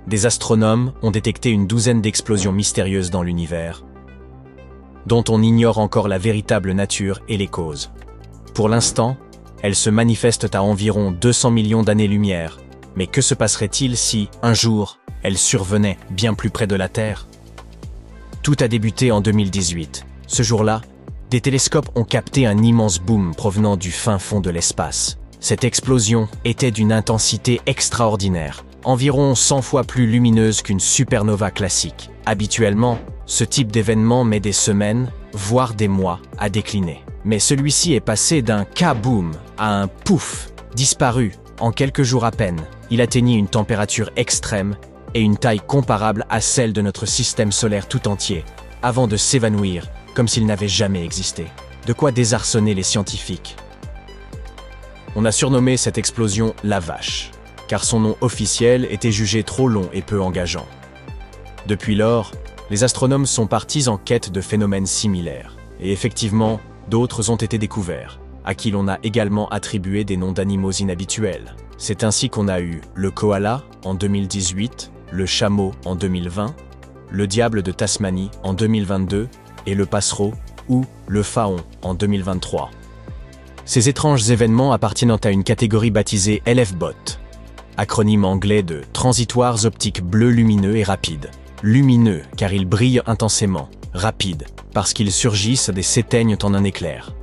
des astronomes ont détecté une douzaine d'explosions mystérieuses dans l'univers, dont on ignore encore la véritable nature et les causes. Pour l'instant, elles se manifestent à environ 200 millions d'années-lumière. Mais que se passerait-il si, un jour, elles survenaient bien plus près de la Terre? Tout a débuté en 2018. Ce jour-là, des télescopes ont capté un immense boom provenant du fin fond de l'espace. Cette explosion était d'une intensité extraordinaire, environ 100 fois plus lumineuse qu'une supernova classique. Habituellement, ce type d'événement met des semaines, voire des mois, à décliner. Mais celui-ci est passé d'un kaboom à un pouf, disparu en quelques jours à peine. Il atteignit une température extrême et une taille comparable à celle de notre système solaire tout entier, avant de s'évanouir comme s'il n'avait jamais existé. De quoi désarçonner les scientifiques. On a surnommé cette explosion la vache, car son nom officiel était jugé trop long et peu engageant. Depuis lors, les astronomes sont partis en quête de phénomènes similaires, et effectivement, d'autres ont été découverts, à qui l'on a également attribué des noms d'animaux inhabituels. C'est ainsi qu'on a eu le koala en 2018, le chameau en 2020, le diable de Tasmanie en 2022 et le passereau ou le faon en 2023. Ces étranges événements appartiennent à une catégorie baptisée LFBOT, acronyme anglais de transitoires optiques bleus lumineux et rapides. Lumineux car ils brillent intensément, rapides parce qu'ils surgissent et s'éteignent en un éclair.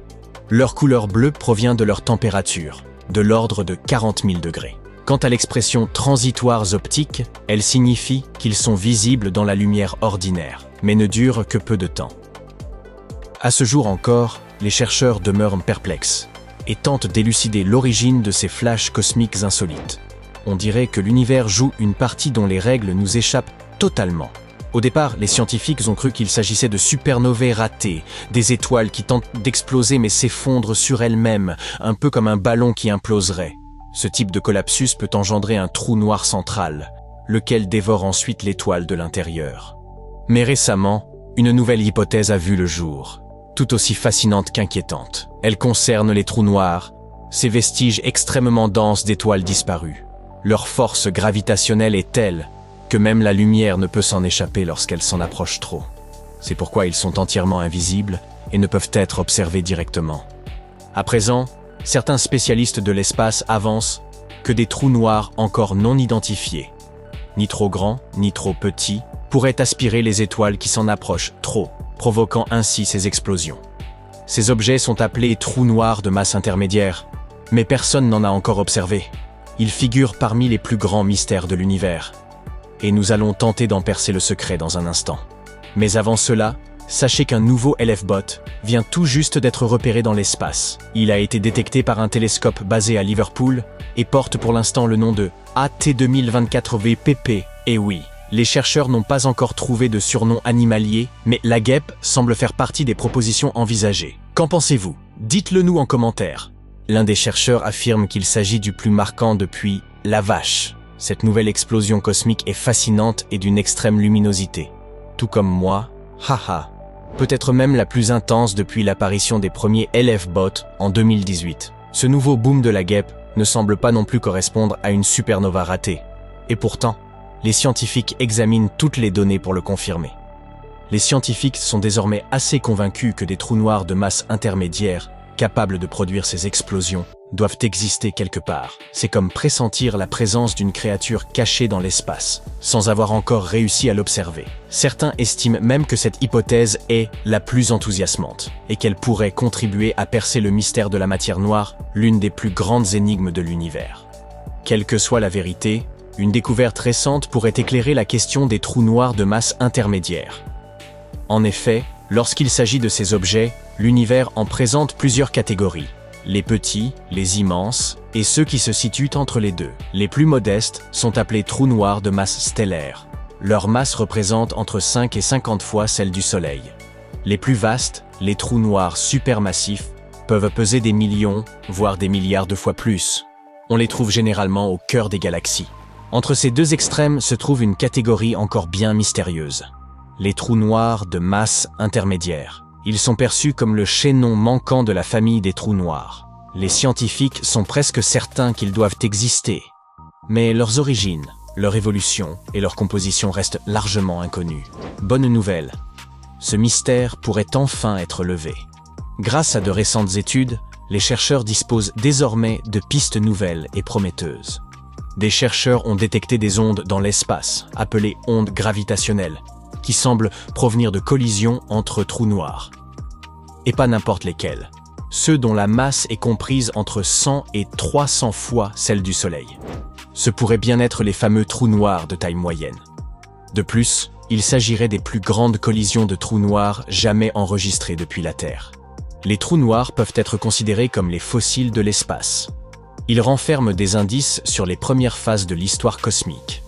Leur couleur bleue provient de leur température, de l'ordre de 40 000 degrés. Quant à l'expression transitoires optiques, elle signifie qu'ils sont visibles dans la lumière ordinaire, mais ne durent que peu de temps. À ce jour encore, les chercheurs demeurent perplexes et tentent d'élucider l'origine de ces flashs cosmiques insolites. On dirait que l'univers joue une partie dont les règles nous échappent totalement. Au départ, les scientifiques ont cru qu'il s'agissait de supernovae ratées, des étoiles qui tentent d'exploser mais s'effondrent sur elles-mêmes, un peu comme un ballon qui imploserait. Ce type de collapsus peut engendrer un trou noir central, lequel dévore ensuite l'étoile de l'intérieur. Mais récemment, une nouvelle hypothèse a vu le jour, tout aussi fascinante qu'inquiétante. Elle concerne les trous noirs, ces vestiges extrêmement denses d'étoiles disparues. Leur force gravitationnelle est telle que même la lumière ne peut s'en échapper lorsqu'elle s'en approche trop. C'est pourquoi ils sont entièrement invisibles et ne peuvent être observés directement. À présent, certains spécialistes de l'espace avancent que des trous noirs encore non identifiés, ni trop grands, ni trop petits, pourraient aspirer les étoiles qui s'en approchent trop, provoquant ainsi ces explosions. Ces objets sont appelés trous noirs de masse intermédiaire, mais personne n'en a encore observé. Ils figurent parmi les plus grands mystères de l'univers. Et nous allons tenter d'en percer le secret dans un instant. Mais avant cela, sachez qu'un nouveau LFBOT vient tout juste d'être repéré dans l'espace. Il a été détecté par un télescope basé à Liverpool et porte pour l'instant le nom de AT2024VPP. Et oui, les chercheurs n'ont pas encore trouvé de surnom animalier, mais la guêpe semble faire partie des propositions envisagées. Qu'en pensez-vous? Dites-le nous en commentaire. L'un des chercheurs affirme qu'il s'agit du plus marquant depuis la vache. Cette nouvelle explosion cosmique est fascinante et d'une extrême luminosité. Tout comme moi, haha. Peut-être même la plus intense depuis l'apparition des premiers LFBOT en 2018. Ce nouveau boom de la guêpe ne semble pas non plus correspondre à une supernova ratée. Et pourtant, les scientifiques examinent toutes les données pour le confirmer. Les scientifiques sont désormais assez convaincus que des trous noirs de masse intermédiaire, capables de produire ces explosions, doivent exister quelque part. C'est comme pressentir la présence d'une créature cachée dans l'espace, sans avoir encore réussi à l'observer. Certains estiment même que cette hypothèse est la plus enthousiasmante, et qu'elle pourrait contribuer à percer le mystère de la matière noire, l'une des plus grandes énigmes de l'univers. Quelle que soit la vérité, une découverte récente pourrait éclairer la question des trous noirs de masse intermédiaire. En effet, lorsqu'il s'agit de ces objets, l'univers en présente plusieurs catégories. Les petits, les immenses, et ceux qui se situent entre les deux. Les plus modestes sont appelés trous noirs de masse stellaire. Leur masse représente entre 5 et 50 fois celle du Soleil. Les plus vastes, les trous noirs supermassifs, peuvent peser des millions, voire des milliards de fois plus. On les trouve généralement au cœur des galaxies. Entre ces deux extrêmes se trouve une catégorie encore bien mystérieuse. Les trous noirs de masse intermédiaire. Ils sont perçus comme le chaînon manquant de la famille des trous noirs. Les scientifiques sont presque certains qu'ils doivent exister. Mais leurs origines, Leur évolution et leur composition restent largement inconnues. Bonne nouvelle, ce mystère pourrait enfin être levé. Grâce à de récentes études, les chercheurs disposent désormais de pistes nouvelles et prometteuses. Des chercheurs ont détecté des ondes dans l'espace, appelées ondes gravitationnelles, qui semblent provenir de collisions entre trous noirs. Et pas n'importe lesquels, ceux dont la masse est comprise entre 100 et 300 fois celle du Soleil. Ce pourraient bien être les fameux trous noirs de taille moyenne. De plus, il s'agirait des plus grandes collisions de trous noirs jamais enregistrées depuis la Terre. Les trous noirs peuvent être considérés comme les fossiles de l'espace. Ils renferment des indices sur les premières phases de l'histoire cosmique.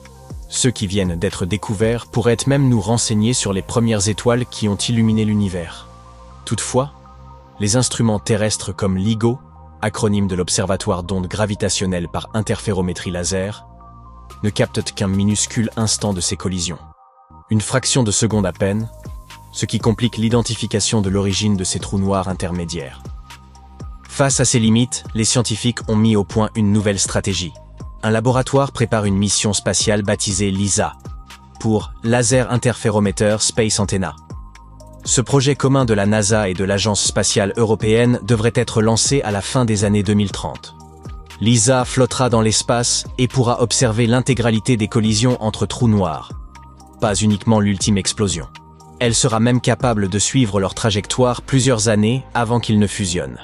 Ceux qui viennent d'être découverts pourraient même nous renseigner sur les premières étoiles qui ont illuminé l'univers. Toutefois, les instruments terrestres comme LIGO, acronyme de l'Observatoire d'ondes gravitationnelles par interférométrie laser, ne captent qu'un minuscule instant de ces collisions. Une fraction de seconde à peine, ce qui complique l'identification de l'origine de ces trous noirs intermédiaires. Face à ces limites, les scientifiques ont mis au point une nouvelle stratégie. Un laboratoire prépare une mission spatiale baptisée LISA, pour Laser Interferometer Space Antenna. Ce projet commun de la NASA et de l'Agence spatiale européenne devrait être lancé à la fin des années 2030. LISA flottera dans l'espace et pourra observer l'intégralité des collisions entre trous noirs, pas uniquement l'ultime explosion. Elle sera même capable de suivre leur trajectoire plusieurs années avant qu'ils ne fusionnent.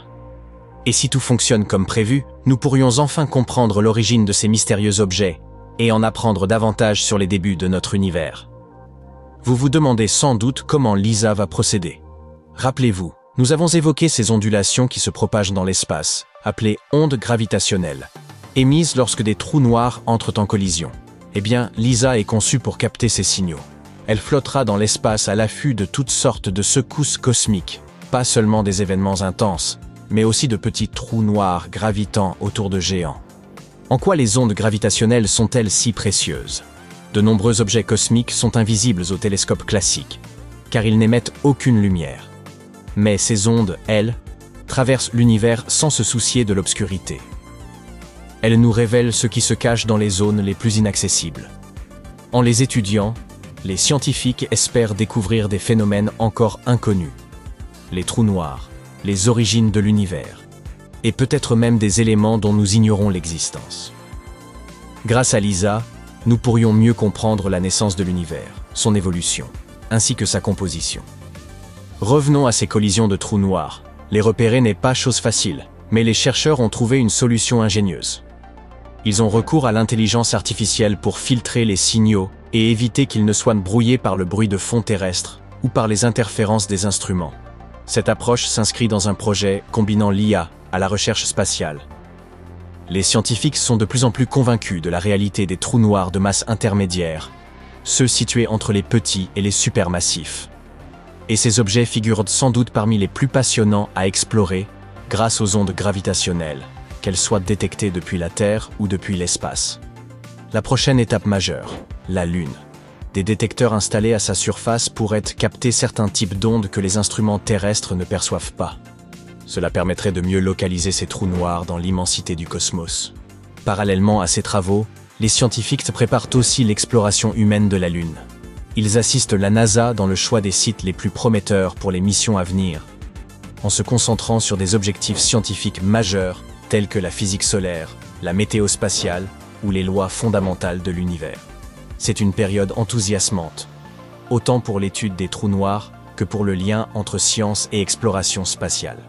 Et si tout fonctionne comme prévu, nous pourrions enfin comprendre l'origine de ces mystérieux objets et en apprendre davantage sur les débuts de notre univers. Vous vous demandez sans doute comment LISA va procéder. Rappelez-vous, nous avons évoqué ces ondulations qui se propagent dans l'espace, appelées ondes gravitationnelles, émises lorsque des trous noirs entrent en collision. Eh bien, LISA est conçue pour capter ces signaux. Elle flottera dans l'espace à l'affût de toutes sortes de secousses cosmiques, pas seulement des événements intenses, mais aussi de petits trous noirs gravitant autour de géants. En quoi les ondes gravitationnelles sont-elles si précieuses? De nombreux objets cosmiques sont invisibles au télescope classique, car ils n'émettent aucune lumière. Mais ces ondes, elles, traversent l'univers sans se soucier de l'obscurité. Elles nous révèlent ce qui se cache dans les zones les plus inaccessibles. En les étudiant, les scientifiques espèrent découvrir des phénomènes encore inconnus. Les trous noirs, les origines de l'univers, et peut-être même des éléments dont nous ignorons l'existence. Grâce à LISA, nous pourrions mieux comprendre la naissance de l'univers, son évolution, ainsi que sa composition. Revenons à ces collisions de trous noirs. Les repérer n'est pas chose facile, mais les chercheurs ont trouvé une solution ingénieuse. Ils ont recours à l'intelligence artificielle pour filtrer les signaux et éviter qu'ils ne soient brouillés par le bruit de fond terrestre ou par les interférences des instruments. Cette approche s'inscrit dans un projet combinant l'IA à la recherche spatiale. Les scientifiques sont de plus en plus convaincus de la réalité des trous noirs de masse intermédiaire, ceux situés entre les petits et les supermassifs. Et ces objets figurent sans doute parmi les plus passionnants à explorer grâce aux ondes gravitationnelles, qu'elles soient détectées depuis la Terre ou depuis l'espace. La prochaine étape majeure, la Lune. Des détecteurs installés à sa surface pourraient capter certains types d'ondes que les instruments terrestres ne perçoivent pas. Cela permettrait de mieux localiser ces trous noirs dans l'immensité du cosmos. Parallèlement à ces travaux, les scientifiques préparent aussi l'exploration humaine de la Lune. Ils assistent la NASA dans le choix des sites les plus prometteurs pour les missions à venir, en se concentrant sur des objectifs scientifiques majeurs tels que la physique solaire, la météo spatiale ou les lois fondamentales de l'univers. C'est une période enthousiasmante, autant pour l'étude des trous noirs que pour le lien entre science et exploration spatiale.